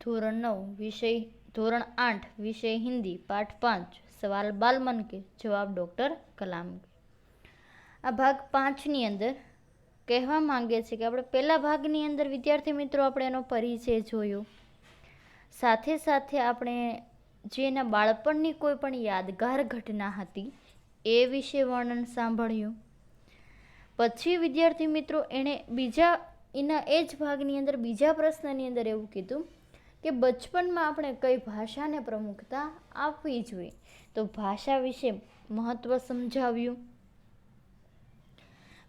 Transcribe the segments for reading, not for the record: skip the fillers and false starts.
ધોરણ 8 વિષય હિન્દી પાઠ 5 સવાલ બાલ મન કે જવાબ ડૉક્ટર કલામ કે। આ ભાગ 5ની અંદર કહેવા માંગે છે કે આપણે પહેલા ભાગની અંદર વિદ્યાર્થી મિત્રો આપણે એનો પરિચય જોયો, સાથે સાથે આપણે જે એના બાળપણની કોઈ પણ યાદગાર ઘટના હતી એ વિશે વર્ણન સાંભળ્યું। પછી વિદ્યાર્થી મિત્રો એણે એના એ જ ભાગની અંદર બીજા પ્રશ્નની અંદર એવું કીધું કે બચપનમાં આપણે કઈ ભાષાને પ્રમુખતા આપવી જોઈએ, તો ભાષા વિશે મહત્વ સમજાવ્યું।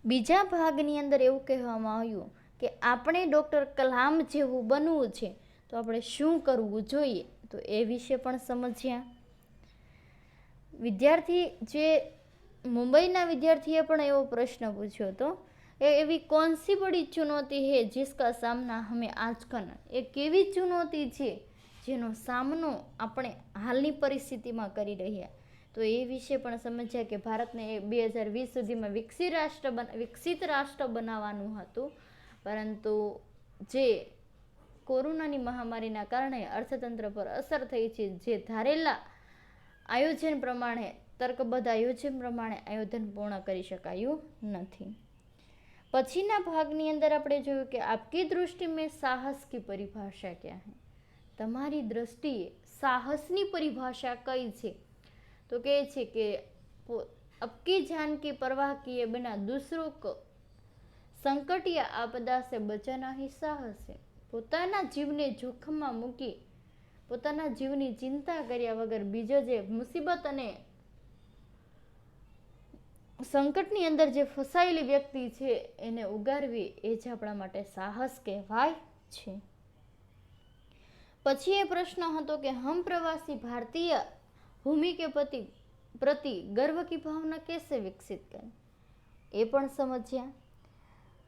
બીજા ભાગની અંદર એવું કહેવામાં આવ્યું કે આપણે ડૉક્ટર કલામ જેવું બનવું છે તો આપણે શું કરવું જોઈએ, તો એ વિશે પણ સમજ્યા। મુંબઈના વિદ્યાર્થીએ પણ એવો પ્રશ્ન પૂછ્યો હતો, એવી कौन सी बड़ी चुनौती है जिसका सामना हमें आज करना, એ કેવી ચુનૌતી છે જેનો સામનો આપણે હાલની પરિસ્થિતિમાં કરી રહ્યા, તો એ વિશે પણ સમજ્યા કે ભારતને 2020 સુધીમાં વિકસિત રાષ્ટ્ર બનાવવાનું હતું, પરંતુ જે કોરોનાની મહામારીના કારણે અર્થતંત્ર પર અસર થઈ છે, જે ધારેલા આયોજન પ્રમાણે તર્કબદ્ધ આયોજન પ્રમાણે આયોજન પૂર્ણ કરી શકાયું નથી। પછીના ભાગની અંદર આપણે જોયું કે આપકી દૃષ્ટિ મેં સાહસ કી પરિભાષા ક્યાં હૈ, તમારી દ્રષ્ટિએ સાહસની પરિભાષા કઈ છે, તો કહે છે કે અબકી જાન કી પરવાહ કિए बिना दूसरों को संकट या आपदा से बचाना ही साहस है, પોતાના જીવને જોખમમાં મૂકી પોતાના જીવની ચિંતા કર્યા વગર બીજો જે મુસીબત અને સંકટની અંદર જે ફસાયેલી વ્યક્તિ છે એને ઉગારવી એ જ આપણા માટે સાહસ કહેવાય છે। પછી એ પ્રશ્ન હતો કે હમ પ્રવાસી ભારતીય ભૂમિ કે પ્રતિ गर्व की भावना कैसे विकसित करें, એ પણ સમજ્યા।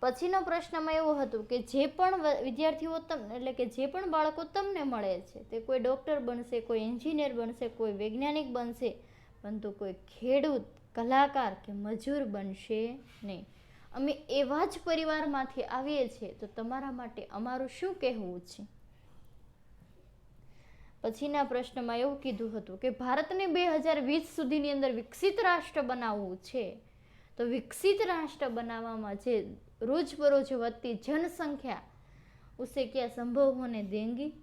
પછીનો પ્રશ્નમાં એવું હતું કે જે પણ વિદ્યાર્થીઓ એટલે કે જે પણ બાળકો તમને મળે છે તે કોઈ ડૉક્ટર બનશે, કોઈ એન્જિનિયર બનશે, કોઈ વૈજ્ઞાનિક બનશે, પરંતુ કોઈ ખેડૂત, કલાકાર કે મજૂર બનશે નહીં। અમે એવા જ પરિવારમાંથી આવીએ છીએ, તો તમારા માટે અમારું શું કહેવું છે। પછીના પ્રશ્નમાં એવું કીધું હતું કે ભારતને 2020 સુધીની અંદર વિકસિત રાષ્ટ્ર બનાવવું છે, તો વિકસિત રાષ્ટ્ર બનાવવામાં જે રોજબરોજ વધતી જનસંખ્યા ઉસે ક્યાં સંભવ હોને દેંગી,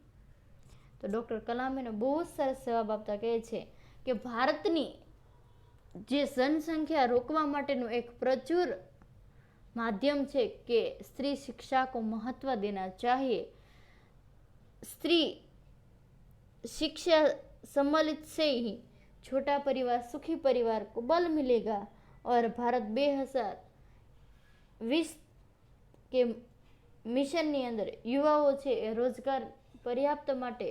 તો ડૉક્ટર કલામ એને બહુ સરસ જવાબ આપતા કહે છે કે ભારતની જે જનસંખ્યા રોકવા માટેનું એક પ્રચુર માધ્યમ છે કે સ્ત્રી શિક્ષા को महत्व देना चाहिए, स्त्री शिक्षा सम्मिलित से ही छोटा परिवार सुखी परिवार को बल मिलेगा और भारत 2020 કે મિશનની અંદર યુવાઓ છે એ રોજગાર પર્યાપ્ત માટે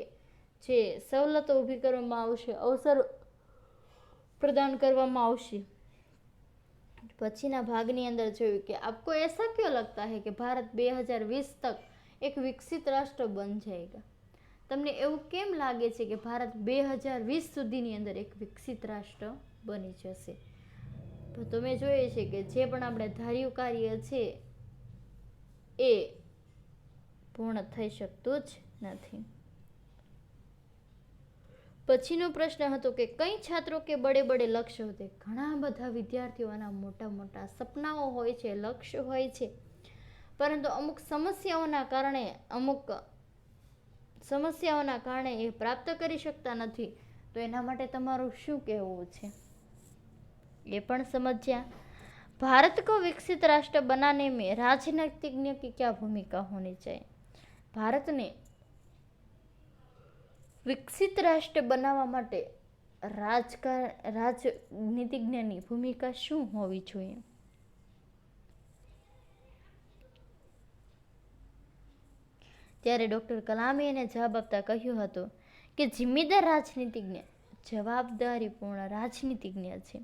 જે સવલતો ઊભી કરવામાં આવશે, અવસર પ્રદાન કરવામાં આવશે। પછીના ભાગની અંદર જોયું કે આપકો ऐसा क्यों लगता है कि भारत 2020 तक एक विकसित राष्ट्र बन जाएगा, તમને એવું કેમ લાગે છે કે ભારત 2020 સુધીની અંદર એક વિકસિત રાષ્ટ્ર બની જશે। તો તમે જોઈએ છે કે જે પણ આપણે ધાર્યું કાર્ય છે એ પૂર્ણ થઈ શકતું જ નથી। પછીનો પ્રશ્ન હતો કે કઈ છાત્રો કે બડે બડે લક્ષ્ય હોતે, ઘણા બધા વિદ્યાર્થીઓના મોટા મોટા સપનાઓ હોય છે, લક્ષ્ય હોય છે, પરંતુ અમુક સમસ્યાઓના કારણે એ પ્રાપ્ત કરી શકતા નથી, તો એના માટે તમારું શું કહેવું છે એ પણ સમજ્યા। भारत को विकसित राष्ट्र बनाने में राजनीतिज्ञ की क्या भूमिका होनी चाहिए, ભારતને વિકસિત રાષ્ટ્ર બનાવવા માટે રાજનીતિજ્ઞની ભૂમિકા શું હોવી જોઈએ। ત્યારે ડૉક્ટર કલામે એને જવાબ આપતા કહ્યું હતું કે જિમ્મેદાર રાજનીતિજ્ઞ જવાબદારીપૂર્ણ રાજનીતિજ્ઞ છે,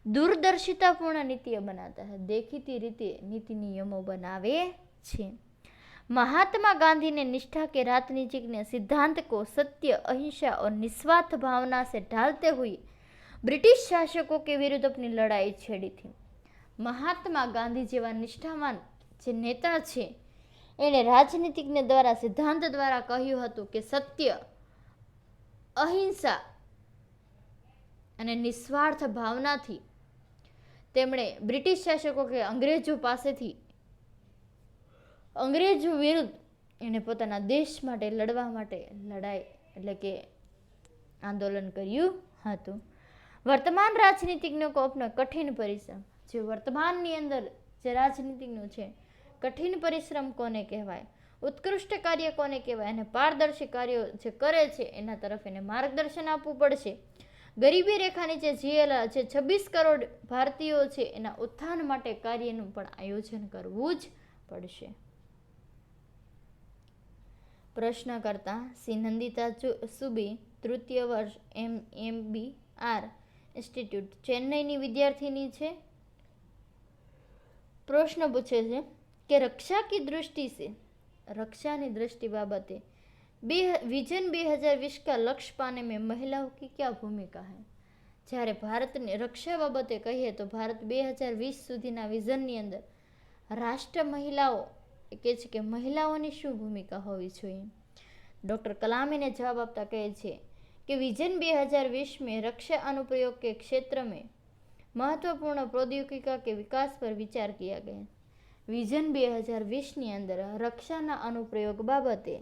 दूरदर्शितापूर्ण नीतियाँ बनाता है, देखेती रीते नीति नियमों बनावे छे। महात्मा गांधी ने निष्ठा के राजनीतिक ने सिद्धांत को सत्य, अहिंसा और निस्वार्थ भावना से ढालते हुए ब्रिटिश शासकों के विरुद्ध अपनी लड़ाई छेड़ी थी। महात्मा गांधी जेवा निष्ठावान જે નેતા છે એણે રાજનીતિજ્ઞ દ્વારા સિદ્ધાંત દ્વારા કહ્યું હતું કે સત્ય, અહિંસા અને નિસ્વાર્થ ભાવનાથી તેમણે બ્રિટિશ શાસકો કે અંગ્રેજો પાસેથી અંગ્રેજો વિરુદ્ધ એણે પોતાના દેશ માટે લડવા માટે લડાઈ એટલે કે આંદોલન કર્યું હતું. વર્તમાન રાજનીતિજ્ઞો को अपना कठिन परिश्रम, જે વર્તમાનની અંદર જે રાજનીતિજ્ઞો છે, કઠિન પરિશ્રમ કોને કહેવાય, ઉત્કૃષ્ટ કાર્ય કોને કહેવાય અને પારદર્શી કાર્યો જે કરે છે એના તરફ એને માર્ગદર્શન આપવું પડશે. ગરીબી રેખા નીચે જીયેલા જે 26 કરોડ ભારતીયો છે એના ઉત્થાન માટે કાર્યનું પણ આયોજન કરવું જ પડશે. પ્રશ્નકર્તા શ્રી નંદિતા સુબી, તૃતીય વર્ષ MBR ઇન્સ્ટિટ્યૂટ, ચેન્નઈની વિદ્યાર્થીની છે. પ્રશ્ન પૂછે છે कि रक्षा की दृष्टि से, रक्षा की दृष्टि बाबते विजन 2020 का लक्ष्य पाने में महिलाओं की क्या भूमिका है. જ્યારે ભારતને રક્ષા બાબતે કહીએ તો ભારત 2020 સુધીના વિઝનની અંદર રાષ્ટ્ર મહિલાઓ કહે છે કે મહિલાઓની શું ભૂમિકા હોવી જોઈએ. ડૉક્ટર કલામ એને જવાબ આપતા કહે છે कि विजन 2020 में रक्षा अनुप्रयोग के क्षेत्र में महत्वपूर्ण प्रौद्योगिकी के विकास पर विचार किया गया. વિઝન 2020ની અંદર રક્ષાના અનુપ્રયોગ બાબતે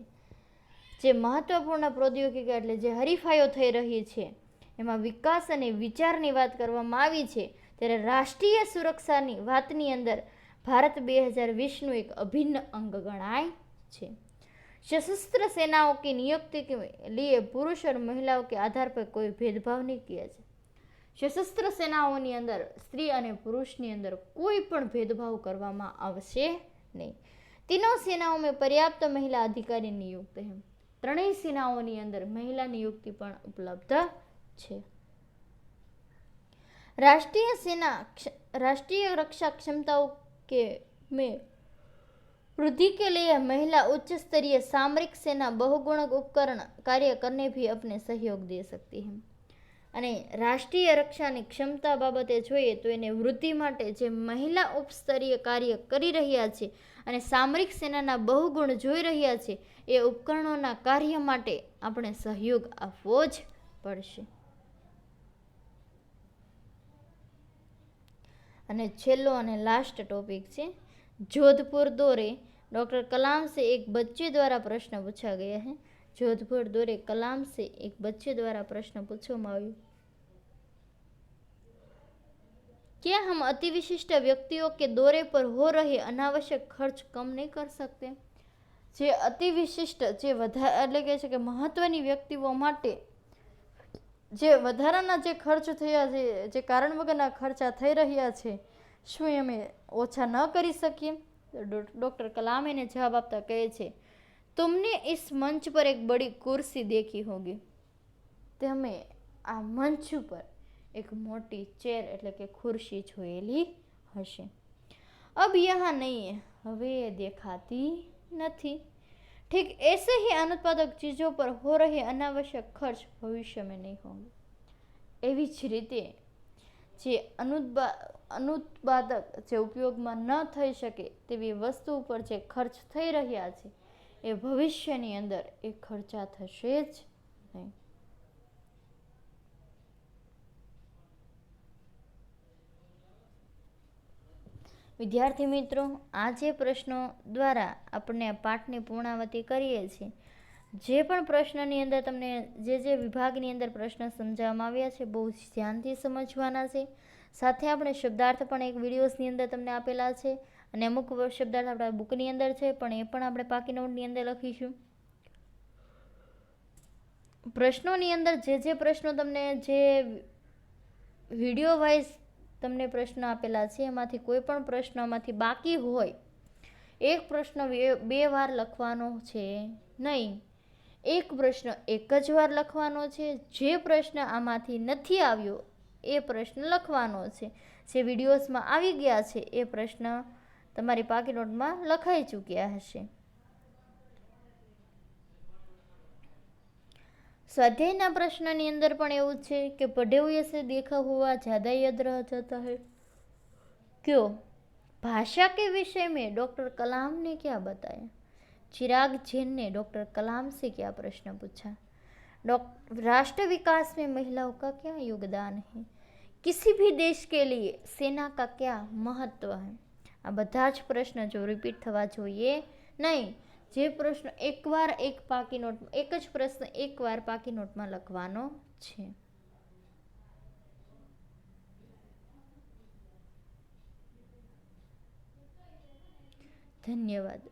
જે મહત્વપૂર્ણ પ્રૌદ્યોગિકી એટલે જે હરીફાઈઓ થઈ રહી છે એમાં વિકાસ અને વિચારની વાત કરવામાં આવી છે. ત્યારે રાષ્ટ્રીય સુરક્ષાની વાતની અંદર ભારત 2020નું એક અભિન્ન અંગ ગણાય છે. सशस्त्र सेनाओं की नियुक्ति के लिए पुरुष और महिलाओं के आधार पर कोई भेदभाव नहीं किया जाए. सशस्त्र सेनाओની અંદર સ્ત્રી અને પુરુષની અંદર કોઈ પણ ભેદભાવ કરવામાં આવશે નહીં. तीनों सेनाओं में पर्याप्त महिला अधिकारी नियुक्त है. ત્રણેય સેનાઓની અંદર મહિલા નિયુક્તિ પણ ઉપલબ્ધ છે. राष्ट्रीय रक्षा क्षमताओं के में वृद्धि के लिए महिला उच्च स्तरीय सामरिक सेना बहुगुणक उपकरण कार्य करने भी अपने सहयोग दे सकती है. અને રાષ્ટ્રીય રક્ષાની ક્ષમતા બાબતે જોઈએ તો એને વૃદ્ધિ માટે જે મહિલા ઉપસ્તરીય કાર્ય કરી રહ્યા છે અને સામરિક સેનાના બહુગુણ જોઈ રહ્યા છે એ ઉપકરણોના કાર્ય માટે આપણે સહયોગ આપવો જ પડશે. અને છેલ્લો અને લાસ્ટ ટોપિક છે जोधपुर दौरे डॉक्टर कलाम से एक बच्चे द्वारा प्रश्न पूछा गया है. जोधपुर दौरे कलाम से एक बच्चे द्वारा प्रश्न पूछવામાં આવ્યો. क्या हम अति विशिष्ट व्यक्तियों के दौरे पर हो रहे अनावश्यक खर्च कम नहीं कर सकते. જે અતિ વિશિષ્ટ જે વધારે એટલે કે છે કે મહત્વની વ્યક્તિઓ માટે જે વધારાના જે ખર્ચ થયા છે, જે કારણ વગરના ખર્ચા થઈ રહ્યા છે, શું અમે ઓછા ન કરી શકીએ. ડૉક્ટર કલામ એને જવાબ આપતા કહે છે तुमने इस मंच पर एक बड़ी कुर्सी देखी होगी. તમે આ મંચ ઉપર એક મોટી ચેર એટલે કે ખુરશી જોયેલી હશે. अब यहाँ नहीं है, હવે એ દેખાતી નથી. ठीक ऐसे ही अनुत्पादक चीज़ों पर हो रहे अनावश्यक खर्च भविष्य में नहीं होंगे. એવી જ રીતે જે અનુત્પાદક જે ઉપયોગમાં ન થઈ શકે તેવી વસ્તુ ઉપર જે ખર્ચ થઈ રહ્યા છે એ ભવિષ્યની અંદર એ ખર્ચા થશે જ નહીં. વિદ્યાર્થી મિત્રો, આ જે પ્રશ્નો દ્વારા આપણે આ પાઠની પૂર્ણાવતિ કરીએ છીએ, જે પણ પ્રશ્નની અંદર તમને જે વિભાગની અંદર પ્રશ્ન સમજાવવામાં આવ્યા છે બહુ ધ્યાનથી સમજવાના છે. સાથે આપણે શબ્દાર્થ પણ એક વિડીયોઝની અંદર તમને આપેલા છે અને અમુક શબ્દાર્થ આપણા બુકની અંદર છે પણ એ પણ આપણે પાકી નોટની અંદર લખીશું. પ્રશ્નોની અંદર જે પ્રશ્નો તમને જે વિડીયો વાઇઝ તમને પ્રશ્ન આપેલા છે એમાંથી કોઈ પણ પ્રશ્નમાંથી બાકી હોય, એક પ્રશ્ન 2 વાર લખવાનો છે નહીં, એક પ્રશ્ન એક જ વાર લખવાનો છે. જે પ્રશ્ન આમાંથી નથી આવ્યો એ પ્રશ્ન લખવાનો છે. જે વિડીયોઝમાં આવી ગયા છે એ પ્રશ્ન તમારી પાકી નોટમાં લખાઈ ચૂક્યા હશે. स्वाध्यायના પ્રશ્નની અંદર પણ એવું છે કે पढ़े हुए से देखा हुआ ज़्यादा याद रह जाता है. क्यों? भाषा के विषय में डॉक्टर कलाम ने क्या बताया. चिराग जैन ने डॉक्टर कलाम से क्या प्रश्न पूछा? राष्ट्र विकास में महिलाओं का क्या योगदान है? किसी भी देश के लिए सेना का क्या महत्व है? आ બધા જ પ્રશ્ન જો રિપીટ થવા જોઈએ નહીં. જે પ્રશ્ન એકવાર એક પાકી નોટ, એક જ પ્રશ્ન એકવાર પાકી નોટમાં લખવાનો છે. ધન્યવાદ.